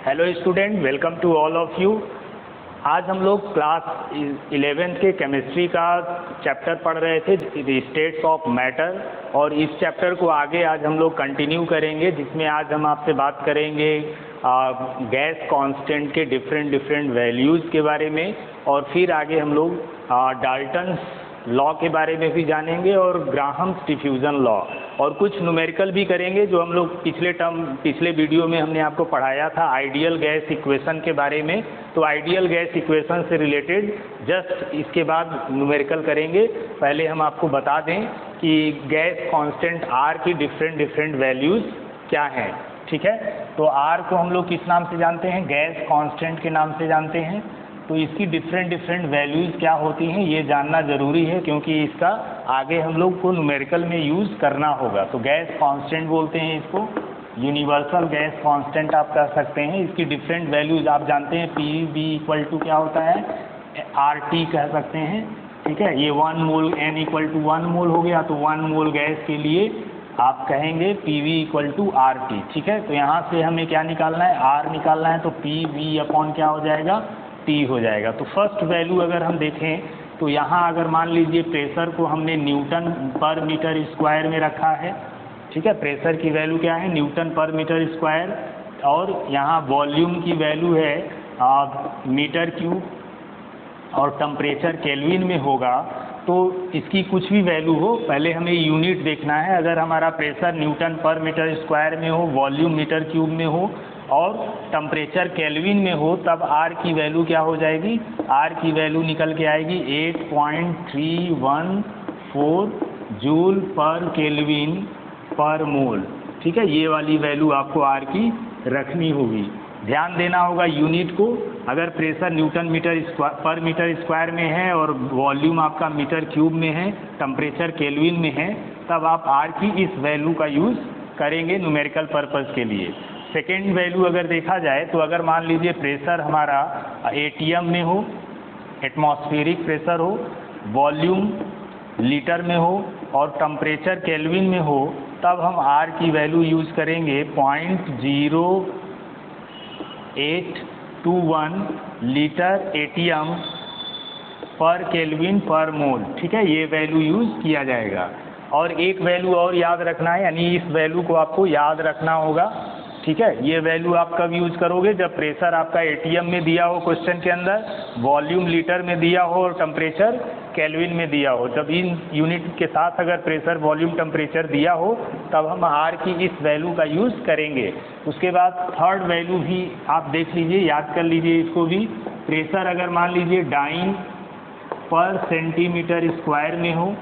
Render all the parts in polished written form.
Hello student, welcome to all of you. आज हम लोग क्लास 11th के केमिस्ट्री का चैप्टर पढ़ रहे थे, द स्टेट्स ऑफ मैटर, और इस चैप्टर को आगे आज हम लोग कंटिन्यू करेंगे, जिसमें आज हम आपसे बात करेंगे गैस कांस्टेंट के डिफरेंट वैल्यूज़ के बारे में, और फिर आगे हम लोग डाल्टन्स लॉ के बारे में भी जानेंगे और ग्राहम्स डिफ्यूज़न लॉ, और कुछ न्यूमेरिकल भी करेंगे जो हम लोग पिछले वीडियो में हमने आपको पढ़ाया था आइडियल गैस इक्वेशन के बारे में। तो आइडियल गैस इक्वेशन से रिलेटेड जस्ट इसके बाद न्यूमेरिकल करेंगे। पहले हम आपको बता दें कि गैस कांस्टेंट आर की डिफरेंट वैल्यूज़ क्या हैं, ठीक है। तो आर को हम लोग किस नाम से जानते हैं? गैस कांस्टेंट के नाम से जानते हैं। तो इसकी डिफरेंट वैल्यूज़ क्या होती हैं ये जानना ज़रूरी है, क्योंकि इसका आगे हम लोग को न्यूमेरिकल में यूज़ करना होगा। तो गैस कांस्टेंट बोलते हैं इसको, यूनिवर्सल गैस कांस्टेंट आप कह सकते हैं। इसकी डिफरेंट वैल्यूज़ आप जानते हैं, पी बी इक्वल टू क्या होता है, आर टी कह सकते हैं, ठीक है। ये 1 मोल एन इक्वल टू 1 मोल हो गया, तो 1 मोल गैस के लिए आप कहेंगे P V equal to R T, ठीक है। तो यहाँ से हमें क्या निकालना है, आर निकालना है, तो पी वी अपॉन क्या हो जाएगा, टी हो जाएगा। तो फर्स्ट वैल्यू अगर हम देखें तो यहाँ अगर मान लीजिए प्रेशर को हमने न्यूटन पर मीटर स्क्वायर में रखा है, ठीक है। प्रेशर की वैल्यू क्या है, न्यूटन पर मीटर स्क्वायर, और यहाँ वॉल्यूम की वैल्यू है मीटर क्यूब, और टेम्परेचर केल्विन में होगा। तो इसकी कुछ भी वैल्यू हो, पहले हमें यूनिट देखना है। अगर हमारा प्रेशर न्यूटन पर मीटर स्क्वायर में हो, वॉल्यूम मीटर क्यूब में हो और टेम्परेचर केल्विन में हो, तब आर की वैल्यू क्या हो जाएगी, आर की वैल्यू निकल के आएगी 8.314 जूल पर केल्विन पर मोल, ठीक है। ये वाली वैल्यू आपको आर की रखनी होगी। ध्यान देना होगा यूनिट को। अगर प्रेशर न्यूटन पर मीटर स्क्वायर में है और वॉल्यूम आपका मीटर क्यूब में है, टेम्परेचर केल्विन में है, तब आप आर की इस वैल्यू का यूज़ करेंगे न्यूमेरिकल पर्पज़ के लिए। सेकेंड वैल्यू अगर देखा जाए तो अगर मान लीजिए प्रेशर हमारा एटीएम में हो, एटमॉस्फेरिक प्रेशर हो, वॉल्यूम लीटर में हो और टेम्परेचर केल्विन में हो, तब हम आर की वैल्यू यूज़ करेंगे 0.0821 लीटर एटीएम पर केल्विन पर मोल, ठीक है। ये वैल्यू यूज़ किया जाएगा। और एक वैल्यू और याद रखना है, यानी इस वैल्यू को आपको याद रखना होगा, ठीक है। ये वैल्यू आप कब यूज़ करोगे, जब प्रेशर आपका एटीएम में दिया हो क्वेश्चन के अंदर, वॉल्यूम लीटर में दिया हो और टेम्परेचर केल्विन में दिया हो। जब इन यूनिट के साथ अगर प्रेशर वॉल्यूम टेम्परेचर दिया हो, तब हम आर की इस वैल्यू का यूज़ करेंगे। उसके बाद थर्ड वैल्यू भी आप देख लीजिए, याद कर लीजिए इसको भी। प्रेशर अगर मान लीजिए डाइन पर सेंटीमीटर स्क्वायर में हो,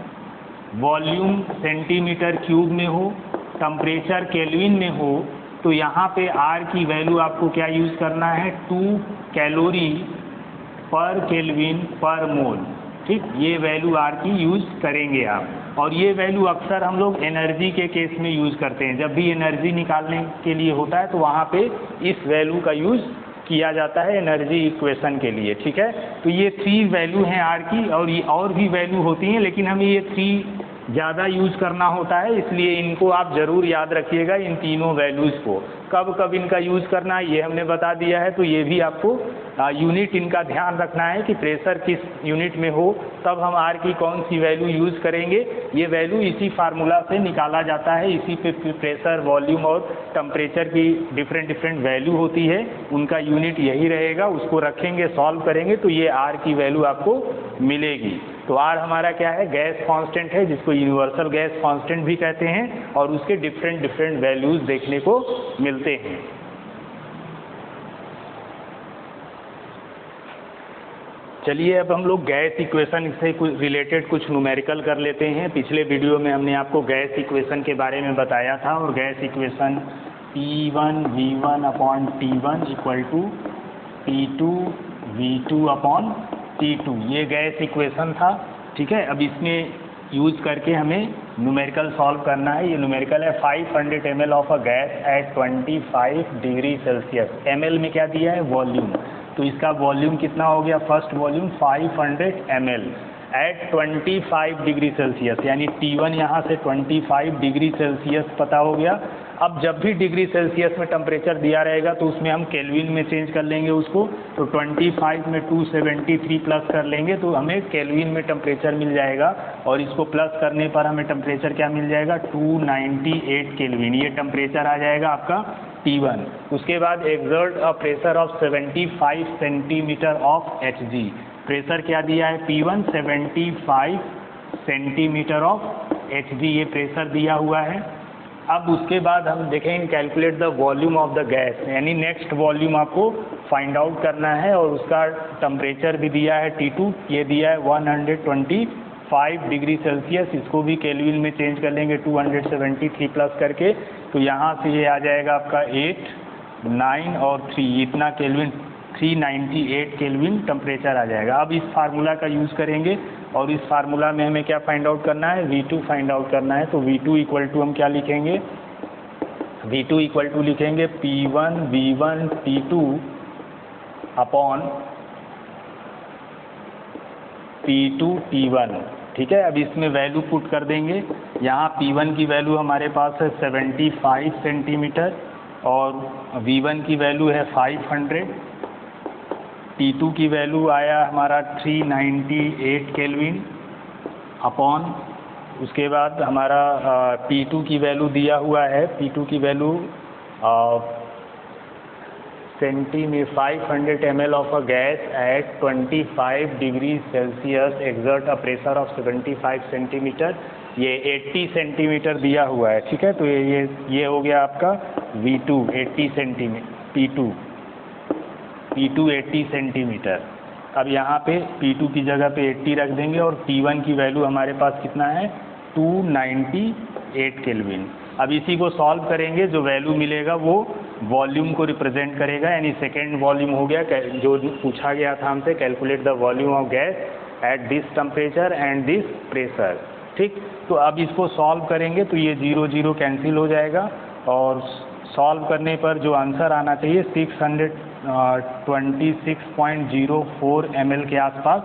वॉल्यूम सेंटीमीटर क्यूब में हो, टेम्परेचर केल्विन में हो, तो यहाँ पे आर की वैल्यू आपको क्या यूज़ करना है, 2 कैलोरी पर केल्विन पर मोल, ठीक। ये वैल्यू आर की यूज़ करेंगे आप। और ये वैल्यू अक्सर हम लोग एनर्जी के केस में यूज़ करते हैं। जब भी एनर्जी निकालने के लिए होता है तो वहाँ पे इस वैल्यू का यूज़ किया जाता है एनर्जी इक्वेशन के लिए, ठीक है। तो ये 3 वैल्यू हैं आर की, और ये और भी वैल्यू होती हैं, लेकिन हमें ये 3 ज़्यादा यूज़ करना होता है, इसलिए इनको आप ज़रूर याद रखिएगा, इन तीनों वैल्यूज़ को। कब कब इनका यूज़ करना है ये हमने बता दिया है। तो ये भी आपको यूनिट इनका ध्यान रखना है कि प्रेशर किस यूनिट में हो, तब हम आर की कौन सी वैल्यू यूज़ करेंगे। ये वैल्यू इसी फार्मूला से निकाला जाता है, इसी पे प्रेशर वॉल्यूम और टेम्परेचर की डिफरेंट वैल्यू होती है, उनका यूनिट यही रहेगा। उसको रखेंगे, सॉल्व करेंगे, तो ये आर की वैल्यू आपको मिलेगी। तो आर हमारा क्या है, गैस कांस्टेंट है, जिसको यूनिवर्सल गैस कांस्टेंट भी कहते हैं, और उसके डिफरेंट वैल्यूज़ देखने को मिलते हैं। चलिए अब हम लोग गैस इक्वेशन से रिलेटेड कुछ न्यूमेरिकल कर लेते हैं। पिछले वीडियो में हमने आपको गैस इक्वेशन के बारे में बताया था, और gas equation P1V1 upon T1 equal to P2 V2 upon T2, ये गैस इक्वेशन था, ठीक है। अब इसमें यूज़ करके हमें न्यूमेरिकल सॉल्व करना है। ये न्यूमेरिकल है 500 ml of a gas at 25 degree Celsius. ml में क्या दिया है, वॉल्यूम, तो इसका वॉल्यूम कितना हो गया, first volume 500 ml at 25 degree Celsius, यानी T1 यहाँ से 25 डिग्री सेल्सियस पता हो गया। अब जब भी डिग्री सेल्सियस में टेम्परेचर दिया रहेगा तो उसमें हम केल्विन में चेंज कर लेंगे उसको, तो 25 में 273 प्लस कर लेंगे तो हमें केल्विन में टेम्परेचर मिल जाएगा, और इसको प्लस करने पर हमें टेम्परेचर क्या मिल जाएगा, 298 केल्विन, ये टेम्परेचर आ जाएगा आपका T1। उसके बाद exert a pressure of 75 centimetre of Hg, pressure क्या दिया है P1 75 सेंटीमीटर ऑफ Hg, ये प्रेशर दिया हुआ है। अब उसके बाद हम देखेंगे calculate the volume of the gas, यानी नेक्स्ट वॉल्यूम आपको फाइंड आउट करना है, और उसका टेम्परेचर भी दिया है T2, ये दिया है 125 डिग्री सेल्सियस, इसको भी केल्विन में चेंज कर लेंगे 273 प्लस करके, तो यहाँ से ये आ जाएगा आपका 8, 9 और 3, इतना केल्विन 398 केल्विन टेम्परेचर आ जाएगा। अब इस फार्मूला का यूज़ करेंगे, और इस फार्मूला में हमें क्या फाइंड आउट करना है, V2 फाइंड आउट करना है। तो V2 इक्वल टू हम क्या लिखेंगे, V2 इक्वल टू लिखेंगे P1 V1 T2 upon P2 T1, ठीक है। अब इसमें वैल्यू पुट कर देंगे, यहाँ P1 की वैल्यू हमारे पास है 75 सेंटीमीटर, और V1 की वैल्यू है 500, T2 की वैल्यू आया हमारा 398 केल्विन अपॉन, उसके बाद हमारा P2 की वैल्यू दिया हुआ है, P2 की value centimetre 500 ml of a gas at 25 degree Celsius exert a pressure of 75 centimetre, ये 80 सेंटीमीटर दिया हुआ है, ठीक है। तो ये हो गया आपका V2 80 सेंटीमीटर, P2 80 सेंटीमीटर। अब यहाँ पे P2 की जगह पे 80 रख देंगे, और T1 की वैल्यू हमारे पास कितना है 298 केल्विन। अब इसी को सॉल्व करेंगे, जो वैल्यू मिलेगा वो वॉल्यूम को रिप्रेजेंट करेगा, यानी सेकेंड वॉल्यूम हो गया, जो पूछा गया था हमसे, calculate the volume of gas at this temperature and this pressure, ठीक। तो अब इसको सॉल्व करेंगे तो ये 0 0 कैंसिल हो जाएगा, और सॉल्व करने पर जो आंसर आना चाहिए 626.04 ml के आसपास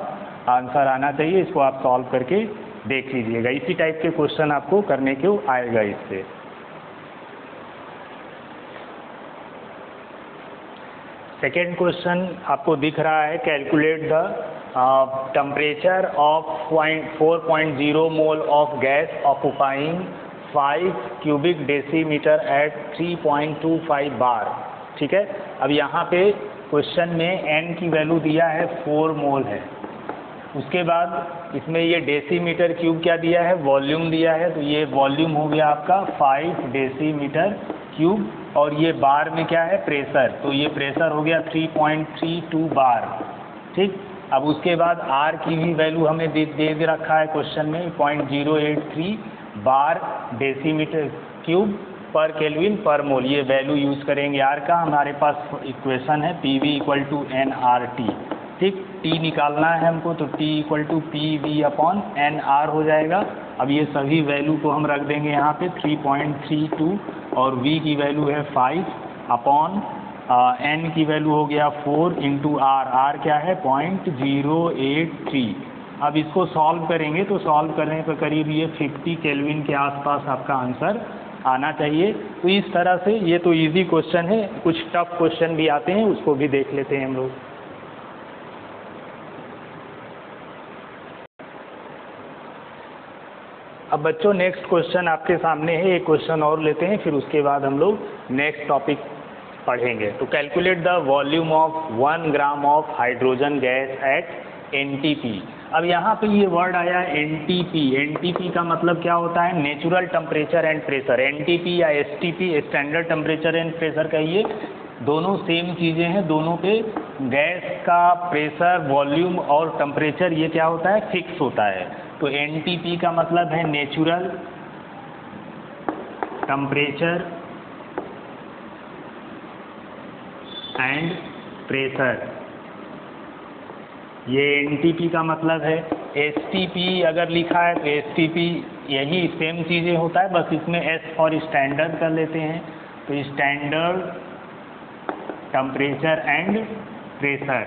आंसर आना चाहिए। इसको आप सॉल्व करके देख लीजिएगा, इसी टाइप के क्वेश्चन आपको करने को आएगा इससे। सेकेंड क्वेश्चन आपको दिख रहा है, calculate the temperature of 4.0 mole of gas occupying 5 cubic decimetre at 3.25 bar, ठीक है। अब यहाँ पे क्वेश्चन में n की वैल्यू दिया है 4 मोल है, उसके बाद इसमें ये डेसीमीटर क्यूब क्या दिया है, वॉल्यूम दिया है, तो ये वॉल्यूम हो गया आपका 5 डेसीमीटर क्यूब, और ये बार में क्या है प्रेशर, तो ये प्रेशर हो गया 3.32 बार, ठीक। अब उसके बाद R की भी वैल्यू हमें दे रखा है क्वेश्चन में 0.083 बार डेसीमीटर क्यूब पर केल्विन पर मोल, ये वैल्यू यूज़ करेंगे R का। हमारे पास इक्वेशन है PV इक्वल टू nRT, ठीक। T निकालना है हमको, तो T equal to PV upon nR हो जाएगा। अब ये सभी वैल्यू को हम रख देंगे यहाँ पे 3.32, और V की वैल्यू है 5 अपॉन N की वैल्यू हो गया 4 इंटू R क्या है 0.083। अब इसको सॉल्व करेंगे, तो सॉल्व करने पर करीब ये 50 केल्विन के आसपास आपका आंसर आना चाहिए। तो इस तरह से ये तो इजी क्वेश्चन है, कुछ टफ क्वेश्चन भी आते हैं, उसको भी देख लेते हैं हम लोग। अब बच्चों नेक्स्ट क्वेश्चन आपके सामने है, एक क्वेश्चन और लेते हैं, फिर उसके बाद हम लोग नेक्स्ट टॉपिक पढ़ेंगे। तो calculate the volume of 1 gram of hydrogen gas at NTP। अब यहाँ पे ये वर्ड आया NTP, NTP का मतलब क्या होता है, natural temperature and pressure. NTP या STP standard temperature and pressure कहिए, दोनों सेम चीज़ें हैं, दोनों पे गैस का प्रेशर, वॉल्यूम और टेम्परेचर ये क्या होता है फिक्स होता है। तो NTP का मतलब है नेचुरल टेम्परेचर एंड प्रेशर, ये NTP का मतलब है। STP अगर लिखा है तो STP यही सेम चीज़ें होता है, बस इसमें S फॉर स्टैंडर्ड कर लेते हैं। तो स्टैंडर्ड टेम्परेचर एंड प्रेशर,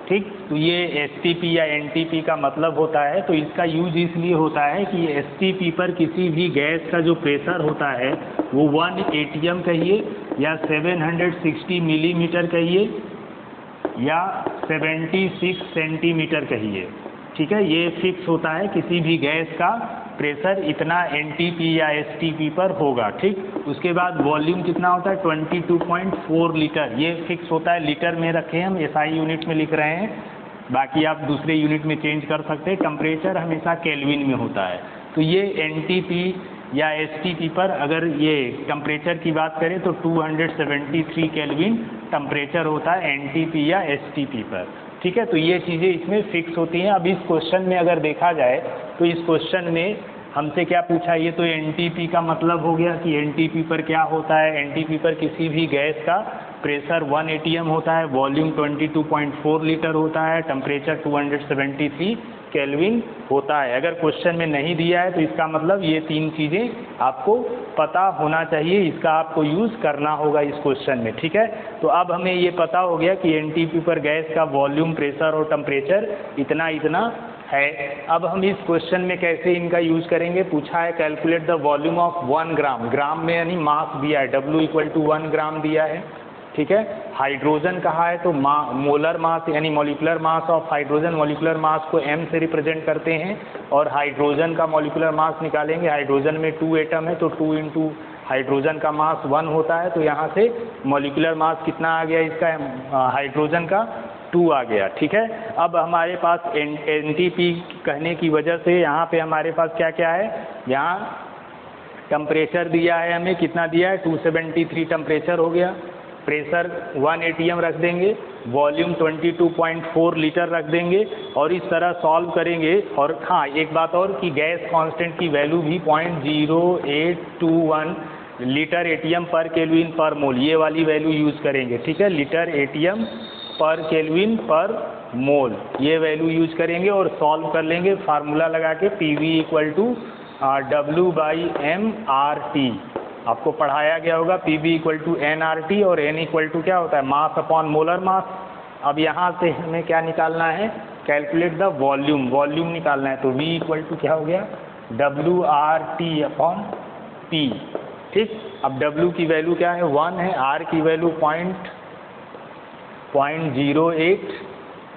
ठीक। तो ये STP या NTP का मतलब होता है, तो इसका यूज इसलिए होता है कि STP पर किसी भी गैस का जो प्रेशर होता है वो 1 atm कहिए या 760 मिलीमीटर कहिए या 76 सेंटीमीटर कहिए, ठीक है। ये फिक्स होता है किसी भी गैस का प्रेशर इतना NTP या STP पर होगा, ठीक। उसके बाद वॉल्यूम कितना होता है 22.4 लीटर, ये फिक्स होता है, लीटर में रखे हम, SI यूनिट में लिख रहे हैं, बाकी आप दूसरे यूनिट में चेंज कर सकते हैं। टेम्परेचर हमेशा केल्विन में होता है। तो ये NTP या STP पर अगर ये टेम्परेचर की बात करें तो 273 केल्विन टेम्परेचर होता है NTP या STP पर, ठीक है। तो ये चीज़ें इसमें फिक्स होती हैं। अब इस क्वेश्चन में अगर देखा जाए तो इस क्वेश्चन में हमसे क्या पूछा, ये तो NTP का मतलब हो गया कि NTP पर क्या होता है, NTP पर किसी भी गैस का प्रेशर 1 atm होता है, वॉल्यूम 22.4 लीटर होता है, टेम्परेचर 273 केल्विन होता है। अगर क्वेश्चन में नहीं दिया है तो इसका मतलब ये 3 चीज़ें आपको पता होना चाहिए, इसका आपको यूज़ करना होगा इस क्वेश्चन में, ठीक है। तो अब हमें ये पता हो गया कि NTP पर गैस का वॉल्यूम, प्रेशर और टेम्परेचर इतना इतना है। अब हम इस क्वेश्चन में कैसे इनका यूज़ करेंगे, पूछा है कैलकुलेट द वॉल्यूम ऑफ 1 ग्राम, ग्राम में यानी मास दिया है, W = 1 ग्राम दिया है, ठीक है। हाइड्रोजन कहा है तो मोलर मास यानी molecular mass of hydrogen, molecular mass को M से रिप्रेजेंट करते हैं और हाइड्रोजन का मॉलिक्यूलर मास निकालेंगे। हाइड्रोजन में 2 एटम है तो 2 इंटू हाइड्रोजन का मास 1 होता है, तो यहाँ से मॉलिक्यूलर मास कितना आ गया इसका, हाइड्रोजन का 2 आ गया, ठीक है। अब हमारे पास NTP कहने की वजह से यहाँ पे हमारे पास क्या क्या है, यहाँ टेम्परेचर दिया है, हमें कितना दिया है 273 टेम्परेचर हो गया, प्रेशर 1 atm रख देंगे, वॉल्यूम 22.4 लीटर रख देंगे और इस तरह सॉल्व करेंगे। और हाँ, एक बात और कि गैस कांस्टेंट की वैल्यू भी 0.0821 लीटर ATM पर केल्विन पर मोल, ये वाली वैल्यू यूज़ करेंगे, ठीक है। लीटर ATM पर केल्विन पर मोल ये वैल्यू यूज़ करेंगे और सॉल्व कर लेंगे फार्मूला लगा के, PV = W/mRT। आपको पढ़ाया गया होगा PV = nRT और N = क्या होता है, मास अपॉन मोलर मास। अब यहाँ से हमें क्या निकालना है, कैलकुलेट द वॉल्यूम, वॉल्यूम निकालना है, तो V = क्या हो गया WRT/P, ठीक। अब W की वैल्यू क्या है 1 है, R की वैल्यू 0.08,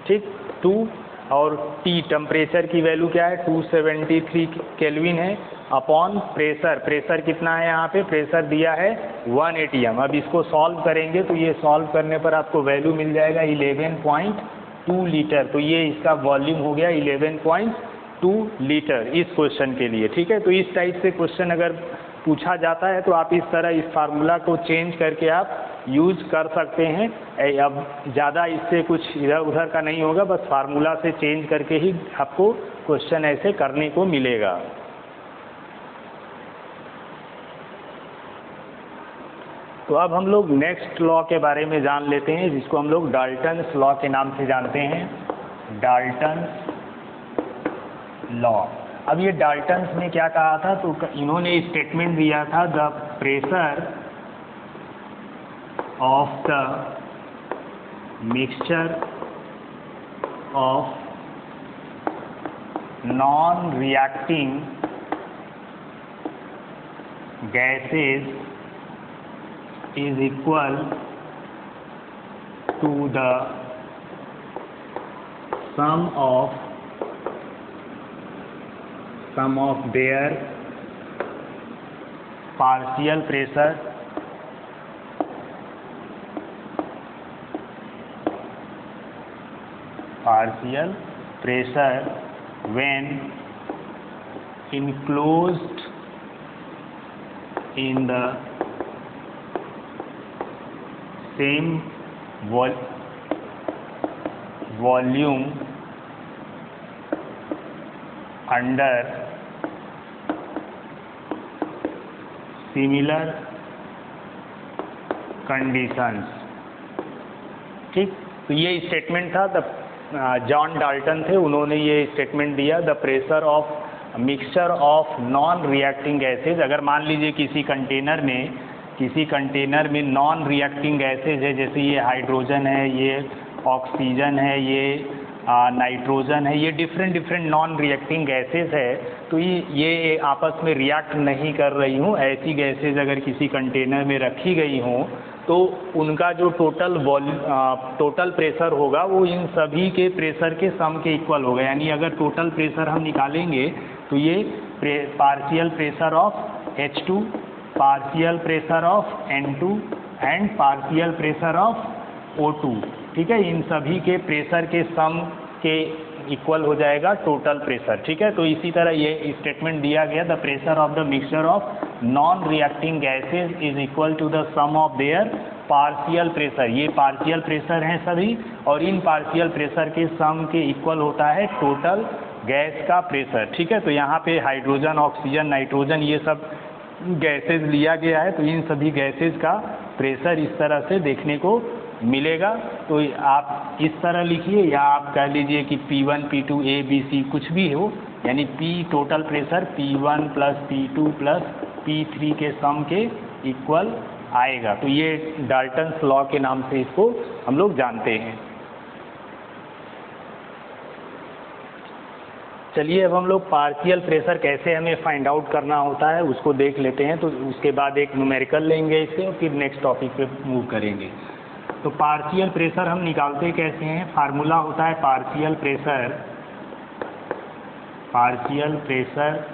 ठीक, 2 और T टेम्परेचर की वैल्यू क्या है 273 केल्विन है, अपॉन प्रेशर, प्रेशर कितना है यहाँ पे, प्रेशर दिया है 1 atm। अब इसको सॉल्व करेंगे तो ये सॉल्व करने पर आपको वैल्यू मिल जाएगा 11.2 लीटर, तो ये इसका वॉल्यूम हो गया 11.2 लीटर इस क्वेश्चन के लिए, ठीक है। तो इस टाइप से क्वेश्चन अगर पूछा जाता है तो आप इस तरह इस फार्मूला को चेंज करके आप यूज़ कर सकते हैं। अब ज़्यादा इससे कुछ इधर उधर का नहीं होगा, बस फार्मूला से चेंज करके ही आपको क्वेश्चन ऐसे करने को मिलेगा। तो अब हम लोग नेक्स्ट लॉ के बारे में जान लेते हैं, जिसको हम लोग डाल्टन्स लॉ के नाम से जानते हैं, डाल्टन्स लॉ। अब ये डाल्टन्स ने क्या कहा था, तो इन्होंने स्टेटमेंट दिया था, the pressure of the mixture of non reacting gases is equal to the sum of their partial pressure when enclosed in the same volume under similar conditions, ठीक। तो ये स्टेटमेंट था, जॉन डाल्टन थे, उन्होंने ये statement दिया, the pressure of mixture of non reacting gases. अगर मान लीजिए किसी कंटेनर में नॉन रिएक्टिंग गैसेज है, जैसे ये हाइड्रोजन है, ये ऑक्सीजन है, ये नाइट्रोजन है, ये डिफरेंट नॉन रिएक्टिंग गैसेज है। तो ये आपस में रिएक्ट नहीं कर रही हूँ। ऐसी गैसेज अगर किसी कंटेनर में रखी गई हों तो उनका जो टोटल प्रेशर होगा वो इन सभी के प्रेशर के सम के इक्वल होगा। यानी अगर टोटल प्रेशर हम निकालेंगे तो ये partial pressure of H2, partial pressure of N2 and partial pressure of O2, ठीक है, इन सभी के प्रेशर के सम के इक्वल हो जाएगा टोटल प्रेशर। ठीक है, तो इसी तरह ये स्टेटमेंट दिया गया, the pressure of the mixture of non reacting gases is equal to the sum of their partial pressure. ये पार्शियल प्रेशर हैं सभी, और इन पार्शियल प्रेशर के सम के इक्वल होता है टोटल गैस का प्रेशर। ठीक है, तो यहाँ पे हाइड्रोजन, ऑक्सीजन, नाइट्रोजन ये सब गैसेज लिया गया है, तो इन सभी गैसेज का प्रेशर इस तरह से देखने को मिलेगा। तो आप इस तरह लिखिए, या आप कह लीजिए कि P1, P2, A, B, C कुछ भी हो, यानी P total pressure P1 plus P2 plus P3 के सम के इक्वल आएगा। तो ये डाल्टन्स लॉ के नाम से इसको हम लोग जानते हैं। चलिए अब हम लोग पार्शियल प्रेशर कैसे हमें फाइंड आउट करना होता है उसको देख लेते हैं। तो उसके बाद एक न्यूमेरिकल लेंगे इससे और फिर नेक्स्ट टॉपिक पे मूव करेंगे। तो पार्शियल प्रेशर हम निकालते कैसे हैं? फार्मूला होता है partial pressure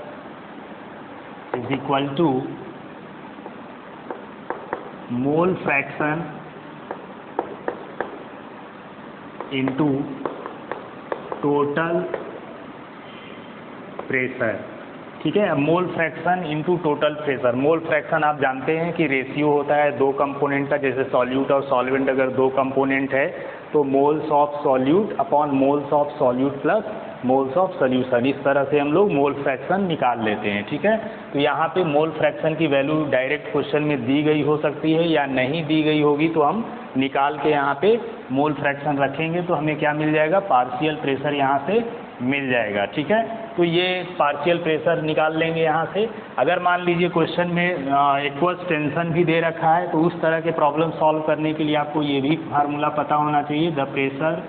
is equal to mole fraction into total pressure. ठीक है, mole fraction into total pressure. Mole fraction आप जानते हैं कि रेशियो होता है दो कंपोनेंट का, जैसे सॉल्यूट और सॉल्वेंट अगर दो कंपोनेंट है तो moles of solute upon moles of solute plus moles of solution, इस तरह से हम लोग मोल फ्रैक्शन निकाल लेते हैं। ठीक है, तो यहाँ पे मोल फ्रैक्शन की वैल्यू डायरेक्ट क्वेश्चन में दी गई हो सकती है या नहीं दी गई होगी, तो हम निकाल के यहाँ पे मोल फ्रैक्शन रखेंगे तो हमें क्या मिल जाएगा? पार्शियल प्रेशर यहाँ से मिल जाएगा। ठीक है, तो ये पार्शियल प्रेशर निकाल लेंगे यहाँ से। अगर मान लीजिए क्वेश्चन में एक्वस टेंशन भी दे रखा है तो उस तरह के प्रॉब्लम सॉल्व करने के लिए आपको ये भी फार्मूला पता होना चाहिए, the pressure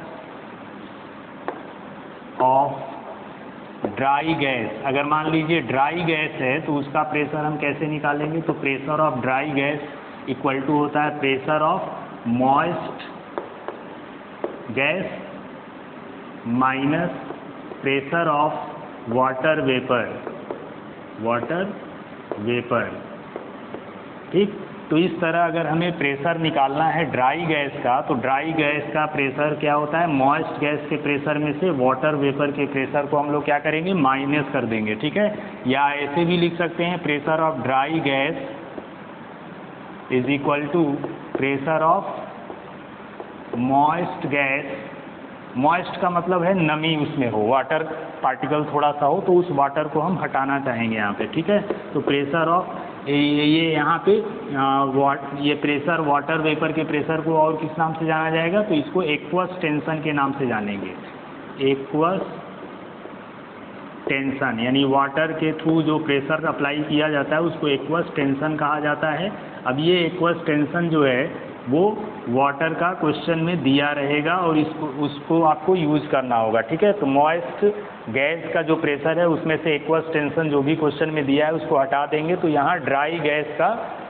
of dry gas. अगर मान लीजिए ड्राई गैस है तो उसका प्रेशर हम कैसे निकालेंगे? तो pressure of dry gas equal to होता है pressure of moist gas minus pressure of water vapour. ठीक, तो इस तरह अगर हमें प्रेशर निकालना है ड्राई गैस का, तो ड्राई गैस का प्रेशर क्या होता है? मॉइस्ट गैस के प्रेशर में से वाटर वेपर के प्रेशर को हम लोग क्या करेंगे? माइनस कर देंगे। ठीक है, या ऐसे भी लिख सकते हैं pressure of dry gas is equal to pressure of moist gas. Moist का मतलब है नमी उसमें हो, वाटर पार्टिकल थोड़ा सा हो, तो उस वाटर को हम हटाना चाहेंगे यहाँ पे। ठीक है, तो प्रेशर ऑफ ये यहाँ पे ये प्रेशर वाटर वेपर के प्रेशर को और किस नाम से जाना जाएगा? तो इसको एक्वस टेंशन के नाम से जानेंगे। एक्वस टेंशन यानी वाटर के थ्रू जो प्रेशर अप्लाई किया जाता है उसको एक्वस टेंशन कहा जाता है। अब ये एक्वस टेंशन जो है वो वाटर का क्वेश्चन में दिया रहेगा और उसको आपको यूज़ करना होगा। ठीक है, तो मॉइस्ट गैस का जो प्रेशर है उसमें से एक्वस टेंशन जो भी क्वेश्चन में दिया है उसको हटा देंगे, तो यहाँ ड्राई गैस का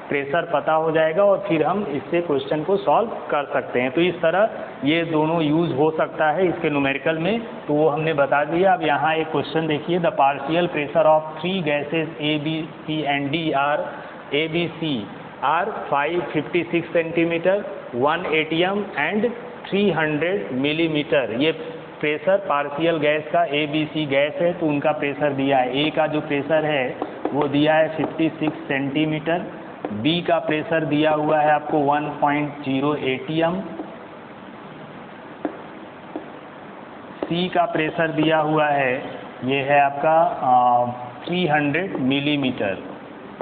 प्रेशर पता हो जाएगा और फिर हम इससे क्वेश्चन को सॉल्व कर सकते हैं। तो इस तरह ये दोनों यूज़ हो सकता है इसके न्यूमेरिकल में, तो वो हमने बता दिया। अब यहाँ एक क्वेश्चन देखिए, the partial pressure of 3 gases A, B, C and D are A, B, C are 556 centimetre, 1 atm and 300 millimetre. ये प्रेशर पार्शियल गैस का A, B, C गैस है तो उनका प्रेशर दिया है। A का जो प्रेशर है वो दिया है 56 सेंटीमीटर, B का प्रेशर दिया हुआ है आपको 1.0 atm, C का प्रेशर दिया हुआ है ये है आपका 300 मिलीमीटर।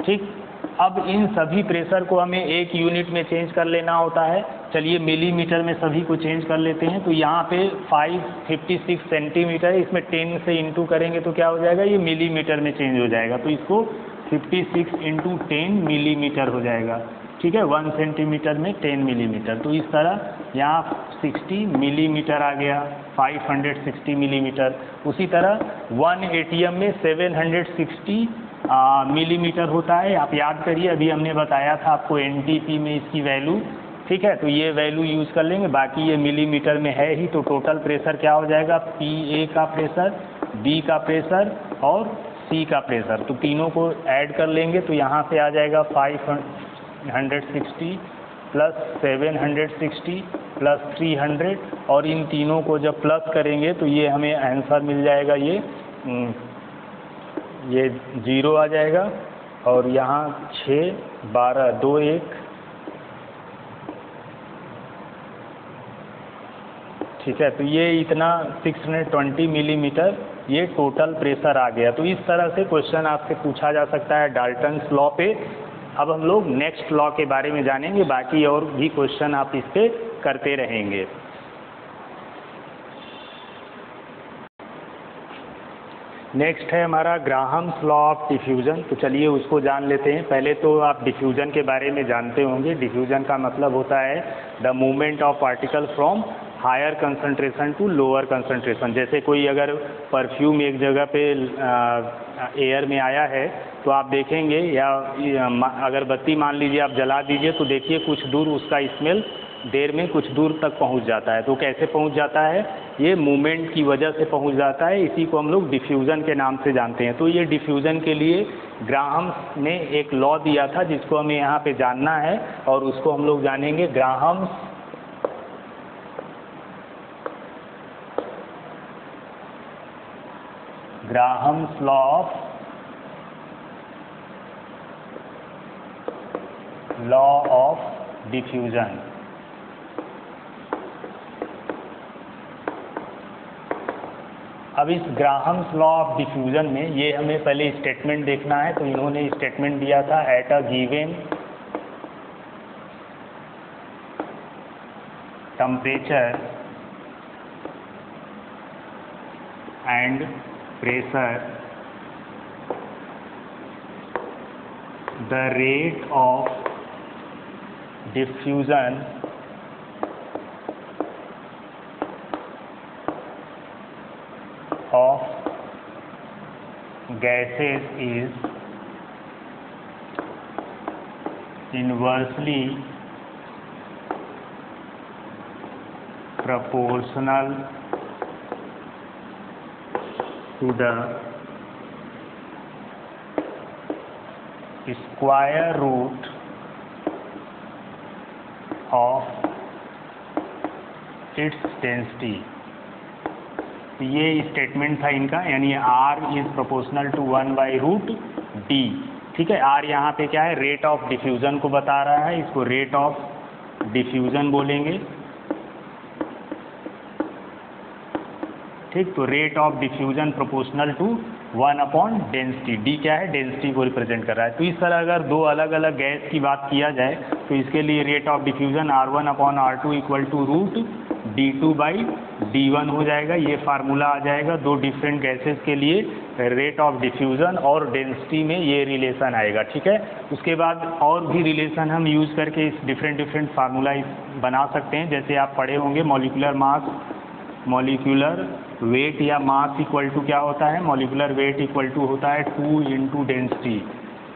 ठीक, अब इन सभी प्रेशर को हमें एक यूनिट में चेंज कर लेना होता है। चलिए मिलीमीटर में सभी को चेंज कर लेते हैं। तो यहाँ पे 556 सेंटीमीटर है, इसमें 10 से इंटू करेंगे तो क्या हो जाएगा? ये मिलीमीटर में चेंज हो जाएगा, तो इसको 56 इंटू 10 मिलीमीटर हो जाएगा। ठीक है, 1 सेंटीमीटर में 10 मिलीमीटर। तो इस तरह यहाँ 60 मिलीमीटर आ गया, 560 मिलीमीटर। उसी तरह 1 एटीएम में 760 मिलीमीटर होता है। आप याद करिए, अभी हमने बताया था आपको एनटीपी में इसकी वैल्यू, ठीक है। तो ये वैल्यू यूज़ कर लेंगे, बाकी ये मिलीमीटर में है ही। तो टोटल प्रेशर क्या हो जाएगा, PA का प्रेशर, B का प्रेशर और C का प्रेशर। तो तीनों को ऐड कर लेंगे तो यहाँ से आ जाएगा 560 प्लस 760 प्लस 300, और इन तीनों को जब प्लस करेंगे तो ये हमें आंसर मिल जाएगा, ये 0 आ जाएगा। और यहाँ 6 12 2 1, ठीक है। तो ये इतना 620 मिलीमीटर ये टोटल प्रेशर आ गया। तो इस तरह से क्वेश्चन आपसे पूछा जा सकता है डाल्टन्स लॉ पे। अब हम लोग नेक्स्ट लॉ के बारे में जानेंगे, बाकी और भी क्वेश्चन आप इस पे करते रहेंगे। नेक्स्ट है हमारा ग्राहम्स लॉ ऑफ डिफ्यूजन। तो चलिए उसको जान लेते हैं। पहले तो आप डिफ्यूजन के बारे में जानते होंगे। डिफ्यूजन का मतलब होता है the movement of particle from higher concentration to lower concentration. जैसे कोई अगर परफ्यूम एक जगह पे एयर में आया है तो आप देखेंगे, या अगरबत्ती मान लीजिए आप जला दीजिए, तो देखिए कुछ दूर उसका स्मेल देर में कुछ दूर तक पहुंच जाता है। तो कैसे पहुंच जाता है, ये मूवमेंट की वजह से पहुंच जाता है। इसी को हम लोग डिफ्यूज़न के नाम से जानते हैं। तो ये डिफ्यूज़न के लिए ग्राहम्स ने एक लॉ दिया था जिसको हमें यहाँ पे जानना है, और उसको हम लोग जानेंगे ग्राहम्स लॉ ऑफ डिफ्यूजन। अब इस ग्राहम्स लॉ ऑफ डिफ्यूजन में ये हमें पहले स्टेटमेंट देखना है। तो इन्होंने स्टेटमेंट दिया था at a given temperature and pressure the rate of diffusion of gases is inversely proportional to the square root of its density। तो ये स्टेटमेंट था इनका, यानी R is proportional to 1/√D। ठीक है, R यहाँ पे क्या है, रेट ऑफ डिफ्यूज़न को बता रहा है। इसको रेट ऑफ डिफ्यूज़न बोलेंगे। ठीक, तो rate of diffusion proportional to 1/डेंसिटी। D क्या है, डेंसिटी को रिप्रेजेंट कर रहा है। तो इस तरह अगर दो अलग अलग गैस की बात किया जाए तो इसके लिए rate of diffusion R1/R2 equal to √D2/D1 हो जाएगा। ये फार्मूला आ जाएगा दो डिफरेंट गैसेस के लिए रेट ऑफ डिफ्यूज़न और डेंसिटी में ये रिलेशन आएगा। ठीक है, उसके बाद और भी रिलेशन हम यूज़ करके इस डिफरेंट फार्मूला बना सकते हैं। जैसे आप पढ़े होंगे मॉलिक्यूलर मास, मॉलिक्यूलर वेट या मास इक्वल टू क्या होता है, मॉलिक्यूलर वेट इक्वल टू होता है 2 × डेंसिटी।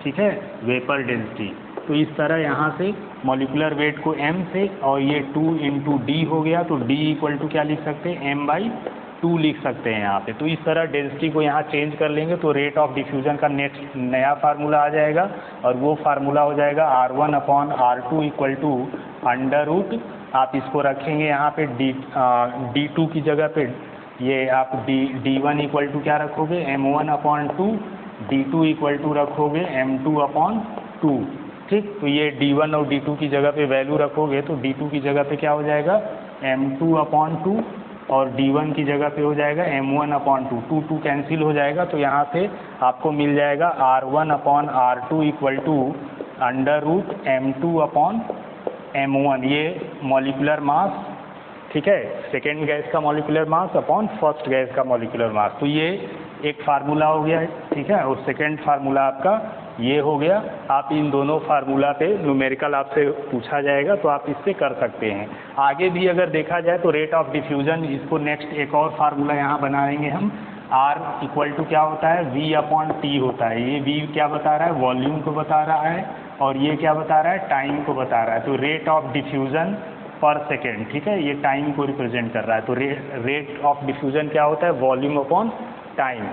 ठीक है, वेपर डेंसिटी। तो इस तरह यहाँ से मॉलिक्यूलर वेट को m से और ये 2 × d हो गया, तो d इक्वल टू क्या लिख सकते हैं, m/2 लिख सकते हैं यहाँ पे। तो इस तरह डेंसिटी को यहाँ चेंज कर लेंगे तो रेट ऑफ डिफ्यूज़न का नेक्स्ट नया फार्मूला आ जाएगा, और वो फार्मूला हो जाएगा R1/R2 इक्वल टू √, आप इसको रखेंगे यहाँ पे D2 की जगह पे, ये आप D1 इक्वल टू क्या रखोगे, m1/2, D2 इक्वल टू रखोगे m2/2। ठीक, तो ये D1 और D2 की जगह पे वैल्यू रखोगे तो D2 की जगह पे क्या हो जाएगा, m2/2, और D1 की जगह पे हो जाएगा m1/2। 2 कैंसिल हो जाएगा, तो यहाँ से आपको मिल जाएगा R1/R2 इक्वल टू √m2/m1। ये मॉलिक्यूलर मास, ठीक है, सेकेंड गैस का molecular mass upon first gas का मॉलिक्यूलर मास। तो ये एक फार्मूला हो गया है। ठीक है, और सेकेंड फार्मूला आपका ये हो गया। आप इन दोनों फार्मूला पे न्यूमेरिकल आपसे पूछा जाएगा तो आप इससे कर सकते हैं। आगे भी अगर देखा जाए तो रेट ऑफ डिफ्यूज़न, इसको नेक्स्ट एक और फार्मूला यहाँ बनाएंगे हम। R इक्वल टू क्या होता है, V अपॉन T होता है। ये V क्या बता रहा है, वॉल्यूम को बता रहा है, और ये क्या बता रहा है, टाइम को बता रहा है। तो रेट ऑफ डिफ्यूज़न पर सेकेंड, ठीक है, ये टाइम को रिप्रेजेंट कर रहा है। तो रेट ऑफ डिफ्यूज़न क्या होता है, वॉल्यूम अपॉन टाइम।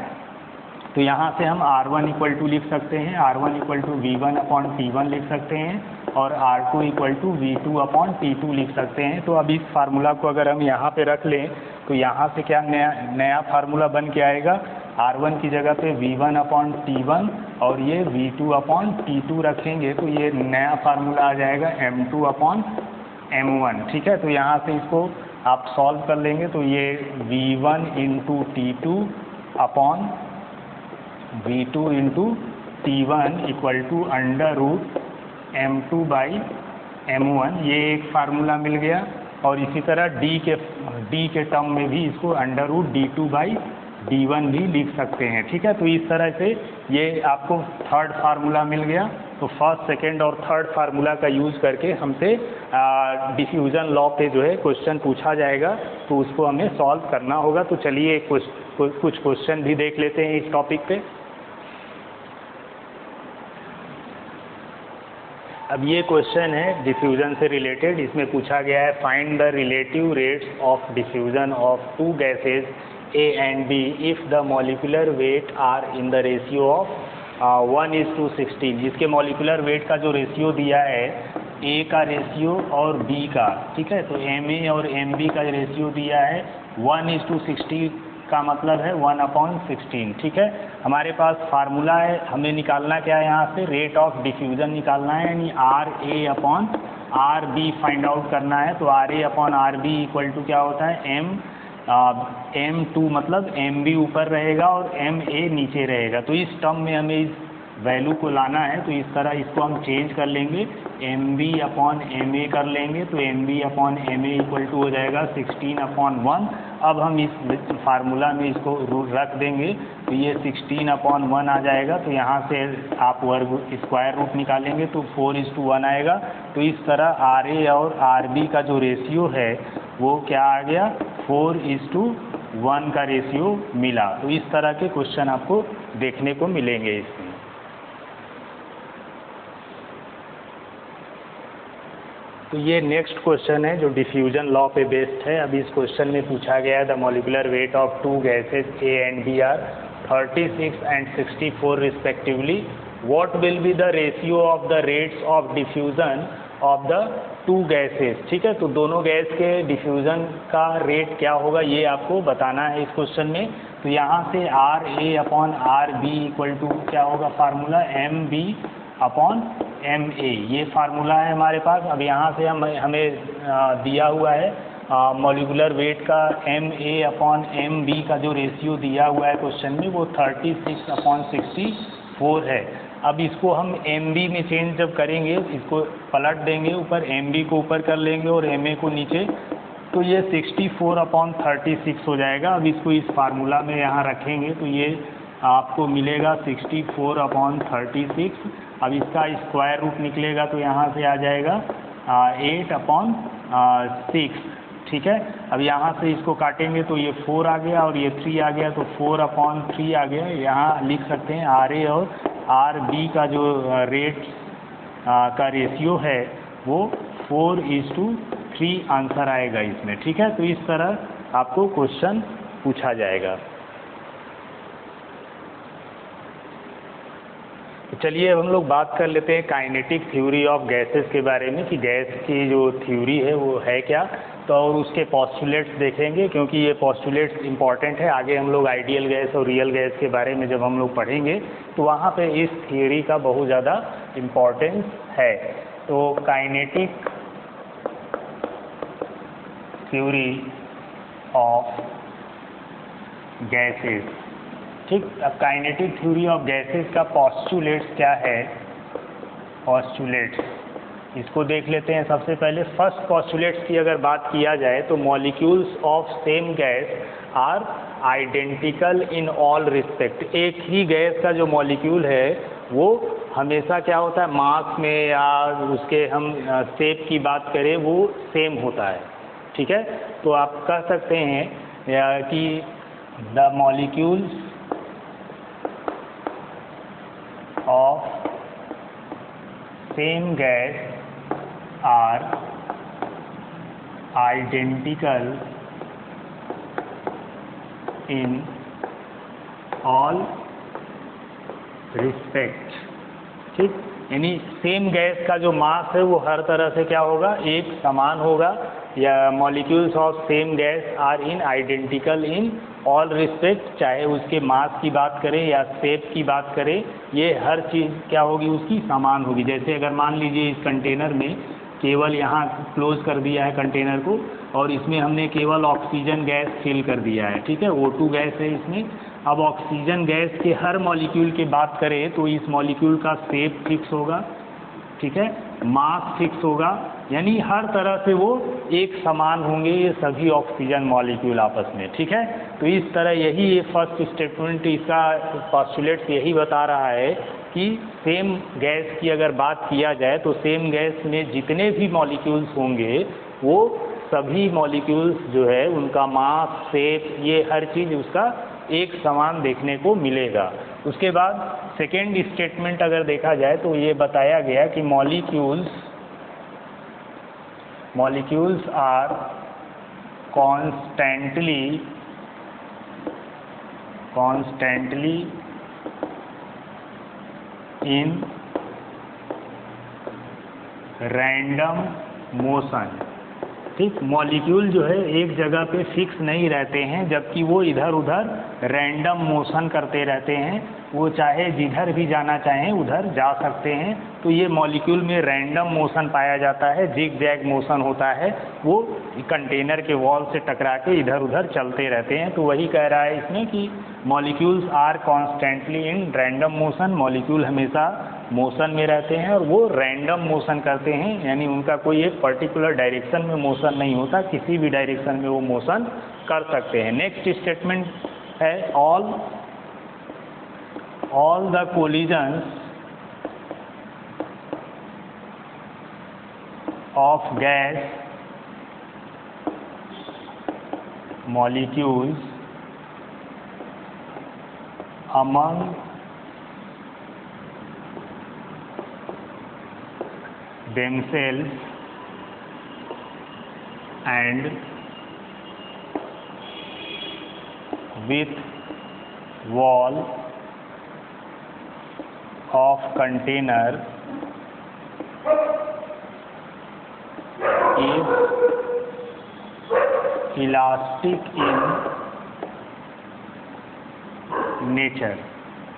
तो यहाँ से हम R1 इक्वल टू लिख सकते हैं, R1 equal to V1 upon T1 लिख सकते हैं, और R2 equal to V2 upon T2 लिख सकते हैं। तो अब इस फार्मूला को अगर हम यहाँ पे रख लें तो यहाँ से क्या नया फार्मूला बन के आएगा, R1 की जगह पे V1 अपॉन T1 और ये V2 अपॉन T2 रखेंगे तो ये नया फार्मूला आ जाएगा M2 अपॉन M1, ठीक है। तो यहाँ से इसको आप सॉल्व कर लेंगे तो ये V1 into T2 upon V2 into T1 equal to under root M2 by M1, ये एक फार्मूला मिल गया। और इसी तरह D के टर्म में भी इसको under root D2 by D1 भी लिख सकते हैं, ठीक है। तो इस तरह से ये आपको थर्ड फार्मूला मिल गया। तो फर्स्ट, सेकेंड और थर्ड फार्मूला का यूज़ करके हमसे डिफ्यूज़न लॉ पे जो है क्वेश्चन पूछा जाएगा, तो उसको हमें सॉल्व करना होगा। तो चलिए कुछ क्वेश्चन भी देख लेते हैं इस टॉपिक पे। अब ये क्वेश्चन है डिफ्यूज़न से रिलेटेड। इसमें पूछा गया है find the relative rates of diffusion of two gases A and B if the molecular weight are in the ratio of 1:16। इसके मॉलिकुलर वेट का जो रेशियो दिया है, A का रेशियो और B का, ठीक है। तो MA और MB का रेशियो दिया है 1:16 का मतलब है 1/16, ठीक है। हमारे पास फार्मूला है, हमें निकालना क्या है, यहाँ से रेट ऑफ डिफ्यूज़न निकालना है, यानी RA upon RB find out करना है। तो RA upon RB equal to क्या होता है, M2 मतलब MB ऊपर रहेगा और MA नीचे रहेगा। तो इस टर्म में हमें इस वैल्यू को लाना है, तो इस तरह इसको हम चेंज कर लेंगे, MB अपॉन MA कर लेंगे। तो MB upon MA equal to हो जाएगा 16/1। अब हम इस फार्मूला में इसको रख देंगे तो ये 16/1 आ जाएगा। तो यहाँ से आप वर्ग स्क्वायर रूट निकालेंगे तो 4:1 आएगा। तो इस तरह RA और RB का जो रेशियो है वो क्या आ गया, 4:1 का रेशियो मिला। तो इस तरह के क्वेश्चन आपको देखने को मिलेंगे इसमें। तो ये नेक्स्ट क्वेश्चन है जो डिफ्यूजन लॉ पे बेस्ड है। अभी इस क्वेश्चन में पूछा गया है the molecular weight of two gases A and B are 36 and 64 respectively, what will be the ratio of the rates of diffusion of the two gases, ठीक है। तो दोनों गैस के डिफ्यूज़न का रेट क्या होगा ये आपको बताना है इस क्वेश्चन में। तो यहाँ से RA upon RB equal to क्या होगा फार्मूला, MB अपॉन MA, ये फार्मूला है हमारे पास। अब यहाँ से हमें दिया हुआ है मॉलिकुलर वेट का MA अपॉन MB का जो रेशियो दिया हुआ है क्वेश्चन में वो 36/64 है। अब इसको हम MB में चेंज जब करेंगे, इसको पलट देंगे, ऊपर MB को ऊपर कर लेंगे और MA को नीचे, तो ये 64/36 हो जाएगा। अब इसको इस फार्मूला में यहाँ रखेंगे तो ये आपको मिलेगा 64/36। अब इसका स्क्वायर रूट निकलेगा तो यहाँ से आ जाएगा 8/6, ठीक है। अब यहाँ से इसको काटेंगे तो ये 4 आ गया और ये 3 आ गया, तो 4/3 आ गया। यहाँ लिख सकते हैं RA और RB का जो रेट का रेशियो है वो 4:3 आंसर आएगा इसमें, ठीक है। तो इस तरह आपको क्वेश्चन पूछा जाएगा। चलिए हम लोग बात कर लेते हैं काइनेटिक थ्योरी ऑफ गैसेस के बारे में, कि गैस की जो थ्योरी है वो है क्या। तो और उसके पोस्टुलेट्स देखेंगे, क्योंकि ये पोस्टुलेट्स इंपॉर्टेंट है। आगे हम लोग आइडियल गैस और रियल गैस के बारे में जब हम लोग पढ़ेंगे तो वहाँ पे इस थ्योरी का बहुत ज़्यादा इम्पॉर्टेंस है। तो काइनेटिक थ्योरी ऑफ गैसेस, ठीक। अब काइनेटिक थ्योरी ऑफ गैसेस का पोस्टुलेट्स क्या है, पोस्टुलेट्स इसको देख लेते हैं। सबसे पहले फर्स्ट पोस्टुलेट्स की अगर बात किया जाए तो molecules of same gas are identical in all respect. एक ही गैस का जो मॉलिक्यूल है वो हमेशा क्या होता है मास में या उसके हम शेप की बात करें वो सेम होता है, ठीक है। तो आप कह सकते हैं कि the molecules of same gas are identical in all respect, ठीक। यानी सेम गैस का जो मास है वो हर तरह से क्या होगा, एक समान होगा, या molecules of same gas are in identical in all respect, चाहे उसके मास की बात करें या शेप की बात करें, ये हर चीज़ क्या होगी उसकी समान होगी। जैसे अगर मान लीजिए इस कंटेनर में केवल यहाँ क्लोज कर दिया है कंटेनर को और इसमें हमने केवल ऑक्सीजन गैस फिल कर दिया है, ठीक है, O2 गैस है इसमें। अब ऑक्सीजन गैस के हर मॉलिक्यूल की बात करें तो इस मॉलिक्यूल का शेप फिक्स होगा, ठीक है, मास फिक्स होगा, यानी हर तरह से वो एक समान होंगे ये सभी ऑक्सीजन मॉलिक्यूल आपस में, ठीक है। तो इस तरह यही ये फर्स्ट स्टेटमेंट इसका पोस्टुलेट यही बता रहा है कि सेम गैस की अगर बात किया जाए तो सेम गैस में जितने भी मॉलिक्यूल्स होंगे वो सभी मॉलिक्यूल्स जो है उनका मास शेप ये हर चीज़ उसका एक समान देखने को मिलेगा। उसके बाद सेकेंड स्टेटमेंट अगर देखा जाए तो ये बताया गया कि molecules are constantly in random motion, ठीक। मॉलिक्यूल जो है एक जगह पे फिक्स नहीं रहते हैं, जबकि वो इधर उधर रैंडम मोशन करते रहते हैं, वो चाहे जिधर भी जाना चाहें उधर जा सकते हैं। तो ये मॉलिक्यूल में रैंडम मोशन पाया जाता है, जिग जैग मोशन होता है, वो कंटेनर के वॉल से टकरा के इधर उधर चलते रहते हैं। तो वही कह रहा है इसमें कि molecules are constantly in random motion, molecule हमेशा मोशन में रहते हैं और वो रैंडम मोशन करते हैं, यानी उनका कोई एक पर्टिकुलर डायरेक्शन में मोशन नहीं होता, किसी भी डायरेक्शन में वो मोशन कर सकते हैं। नेक्स्ट स्टेटमेंट है all the collisions of gas molecules among themselves and with wall of container is elastic in nature,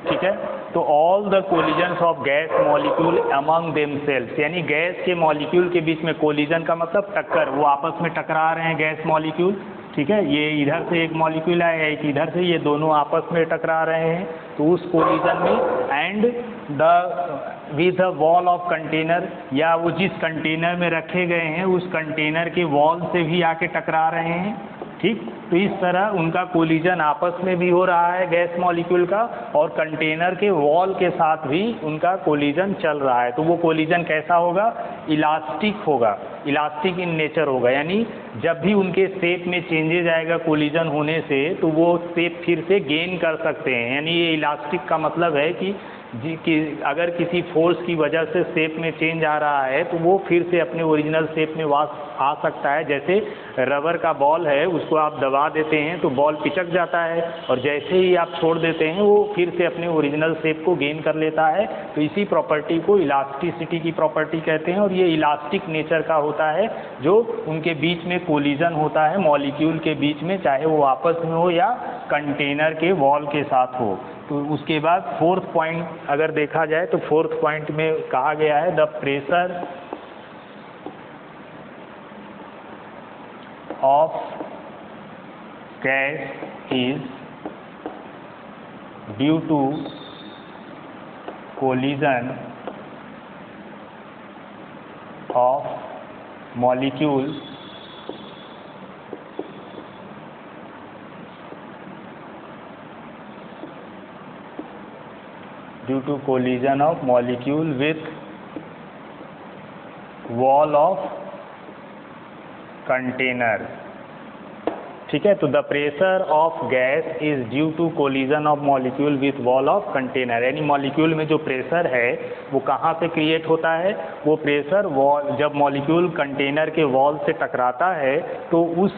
ठीक है। तो all the collisions of gas molecule among themselves, यानी गैस के मॉलिक्यूल के बीच में कोलिजन का मतलब टक्कर, वो आपस में टकरा रहे हैं गैस मॉलिक्यूल, ठीक है। ये इधर से एक मॉलिक्यूल आया है, एक इधर से, ये दोनों आपस में टकरा रहे हैं। तो उस कोलिजन में and with the wall of container, या वो जिस कंटेनर में रखे गए हैं उस कंटेनर के वॉल से भी आके टकरा रहे हैं, ठीक। तो इस तरह उनका कोलिजन आपस में भी हो रहा है गैस मॉलिक्यूल का, और कंटेनर के वॉल के साथ भी उनका कोलिजन चल रहा है। तो वो कोलिजन कैसा होगा, इलास्टिक होगा, इलास्टिक इन नेचर होगा, यानी जब भी उनके शेप में चेंजेज आएगा कोलिजन होने से तो वो शेप फिर से गेन कर सकते हैं। यानी ये इलास्टिक का मतलब है कि अगर किसी फोर्स की वजह से शेप में चेंज आ रहा है तो वो फिर से अपने ओरिजिनल शेप में वापस आ सकता है। जैसे रबर का बॉल है, उसको आप दबा देते हैं तो बॉल पिचक जाता है, और जैसे ही आप छोड़ देते हैं वो फिर से अपने ओरिजिनल शेप को गेन कर लेता है। तो इसी प्रॉपर्टी को इलास्टिसिटी की प्रॉपर्टी कहते हैं, और ये इलास्टिक नेचर का होता है जो उनके बीच में कोलिजन होता है मॉलिक्यूल के बीच में, चाहे वो आपस में हो या कंटेनर के वॉल के साथ हो। तो उसके बाद फोर्थ पॉइंट अगर देखा जाए तो फोर्थ पॉइंट में कहा गया है the pressure of gas is due to collision of molecules due due to collision of molecule with wall of container. ठीक है, तो the pressure of gas is due to collision of molecule with wall of container. यानी molecule में जो pressure है वो कहाँ पे क्रिएट होता है? वो प्रेशर वॉल, जब मॉलिक्यूल कंटेनर के वॉल से टकराता है तो उस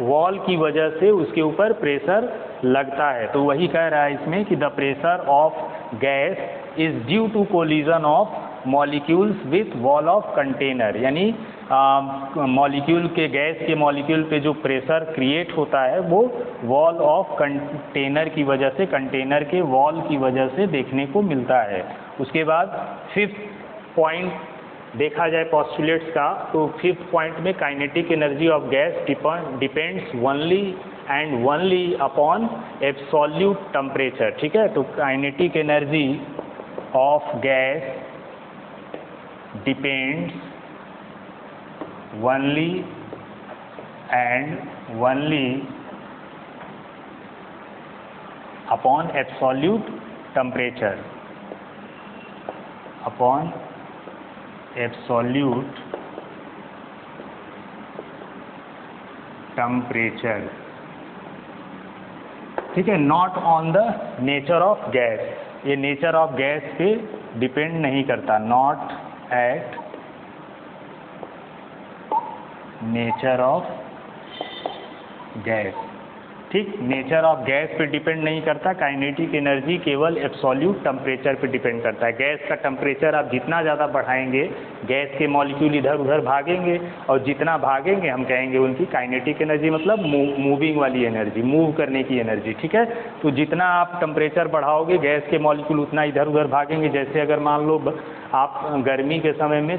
वॉल की वजह से उसके ऊपर प्रेशर लगता है। तो वही कह रहा है इसमें कि the pressure of gas is due to collision of molecules with wall of container. यानी मॉलिक्यूल के, गैस के मॉलिक्यूल पे जो प्रेशर क्रिएट होता है वो वॉल ऑफ कंटेनर की वजह से, कंटेनर के वॉल की वजह से देखने को मिलता है। उसके बाद फिफ्थ पॉइंट देखा जाए पॉस्टुलेट्स का, तो फिफ्थ पॉइंट में kinetic energy of gas depends only and only upon absolute temperature. ठीक है, तो kinetic energy of gas depends only and only upon absolute temperature, upon absolute temperature। ठीक है, not on the nature of gas. ये nature of gas पे depend नहीं करता, not at nature of gas. ठीक, नेचर ऑफ गैस पे depend नहीं करता। काइनेटिक एनर्जी केवल एब्सोल्यूट टेम्परेचर पे डिपेंड करता है। गैस का टेम्परेचर आप जितना ज़्यादा बढ़ाएंगे गैस के मॉलिक्यूल इधर उधर भागेंगे, और जितना भागेंगे हम कहेंगे उनकी काइनेटिक एनर्जी, मतलब मूविंग वाली एनर्जी, मूव करने की एनर्जी। ठीक है, तो जितना आप टेम्परेचर बढ़ाओगे गैस के मॉलिक्यूल उतना इधर उधर भागेंगे। जैसे अगर मान लो आप गर्मी के समय में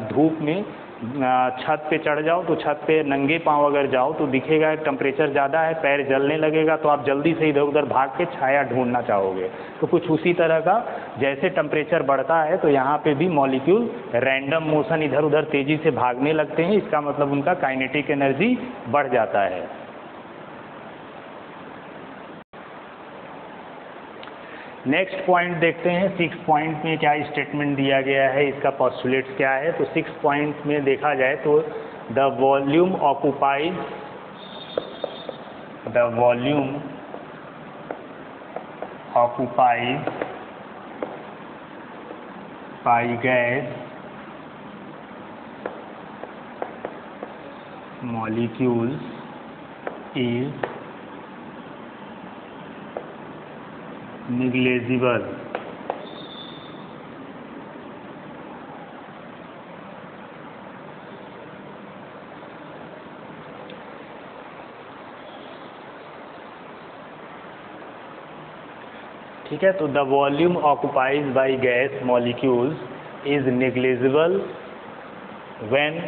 धूप में छत पे चढ़ जाओ, तो छत पे नंगे पांव अगर जाओ तो दिखेगा टेम्परेचर ज़्यादा है, पैर जलने लगेगा, तो आप जल्दी से इधर उधर भाग के छाया ढूंढना चाहोगे। तो कुछ उसी तरह का, जैसे टेम्परेचर बढ़ता है तो यहाँ पे भी मॉलिक्यूल रैंडम मोशन इधर उधर तेज़ी से भागने लगते हैं। इसका मतलब उनका काइनेटिक एनर्जी बढ़ जाता है। नेक्स्ट पॉइंट देखते हैं, सिक्स पॉइंट में क्या स्टेटमेंट दिया गया है, इसका पोस्टुलेट्स क्या है। तो सिक्स पॉइंट में देखा जाए तो the volume occupies, the volume occupies by gas molecules is negligible। ठीक है, तो the volume occupies by gas molecules is negligible when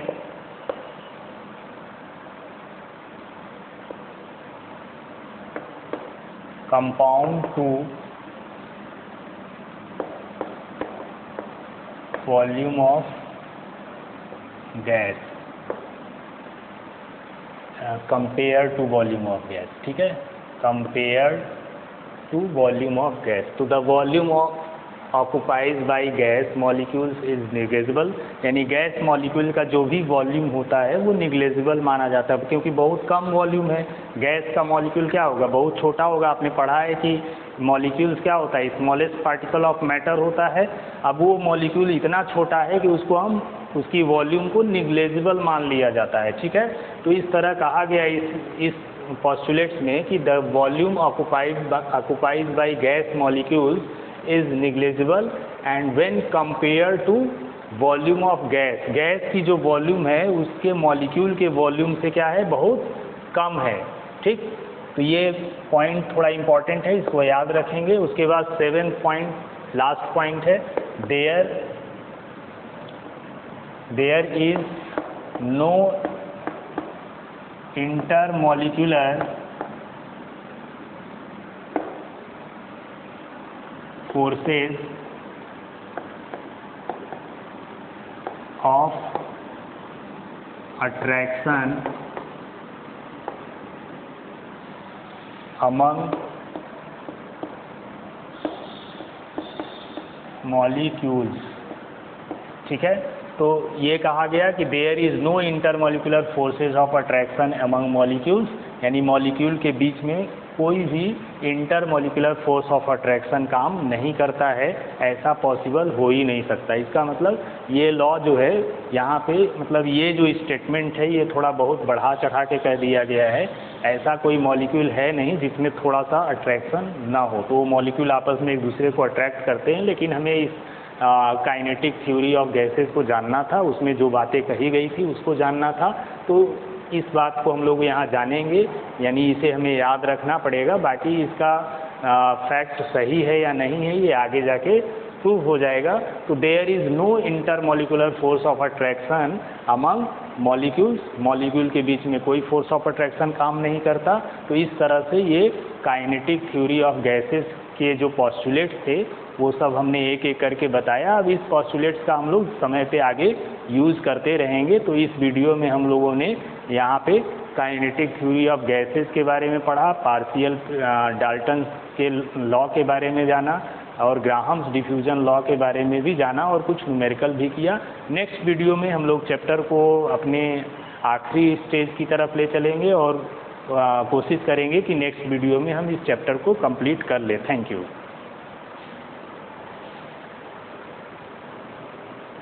compound to volume of gas compare to volume of gas. ठीक है, compare to volume of gas. तो the volume of occupies by gas molecules is negligible, यानी gas molecule का जो भी volume होता है वो नेग्लिजिबल माना जाता है, क्योंकि बहुत कम वॉल्यूम है। गैस का मॉलिक्यूल क्या होगा, बहुत छोटा होगा। आपने पढ़ा है कि मॉलिक्यूल्स क्या होता है, स्मॉलेस्ट पार्टिकल ऑफ मैटर होता है। अब वो मॉलिक्यूल इतना छोटा है कि उसको हम, उसकी वॉल्यूम को नेग्लिजिबल मान लिया जाता है। ठीक है, तो इस तरह कहा गया इस पोस्टुलेट्स में कि the volume occupies by gas molecules is negligible and when compare to volume of gas, gas की जो वॉल्यूम है उसके मॉलिक्यूल के वॉल्यूम से क्या है, बहुत कम है। ठीक, तो ये पॉइंट थोड़ा इम्पॉर्टेंट है, इसको याद रखेंगे। उसके बाद सेवेंथ पॉइंट, लास्ट पॉइंट है, there is no intermolecular forces of attraction among molecules, ठीक है। तो ये कहा गया कि there is no intermolecular forces of attraction among molecules, यानी मॉलिक्यूल के बीच में कोई भी इंटरमॉलिक्यूलर फोर्स ऑफ अट्रैक्शन काम नहीं करता है, ऐसा पॉसिबल हो ही नहीं सकता। इसका मतलब ये लॉ जो है यहाँ पे, मतलब ये जो स्टेटमेंट है ये थोड़ा बहुत बढ़ा चढ़ा के कह दिया गया है। ऐसा कोई मॉलिक्यूल है नहीं जिसमें थोड़ा सा अट्रैक्शन ना हो। तो वो मॉलिक्यूल आपस में एक दूसरे को अट्रैक्ट करते हैं, लेकिन हमें इस काइनेटिक थ्योरी ऑफ गैसेस को जानना था, उसमें जो बातें कही गई थी उसको जानना था। तो इस बात को हम लोग यहाँ जानेंगे, यानी इसे हमें याद रखना पड़ेगा। बाकी इसका फैक्ट सही है या नहीं है ये आगे जाके प्रूव हो जाएगा। तो there is no intermolecular force of attraction among molecules, molecule के बीच में कोई फोर्स ऑफ अट्रैक्शन काम नहीं करता। तो इस तरह से ये काइनेटिक थ्योरी ऑफ गैसेस के जो पॉस्टुलेट्स थे वो सब हमने एक एक करके बताया। अब इस पॉस्टुलेट्स का हम लोग समय पे आगे यूज़ करते रहेंगे। तो इस वीडियो में हम लोगों ने यहाँ पे काइनेटिक थ्योरी ऑफ गैसेस के बारे में पढ़ा, पार्शियल डाल्टन के लॉ के बारे में जाना, और ग्राहम्स डिफ्यूजन लॉ के बारे में भी जाना, और कुछ न्यूमेरिकल भी किया। नेक्स्ट वीडियो में हम लोग चैप्टर को अपने आखिरी स्टेज की तरफ ले चलेंगे और कोशिश करेंगे कि नेक्स्ट वीडियो में हम इस चैप्टर को कंप्लीट कर लें। Thank you.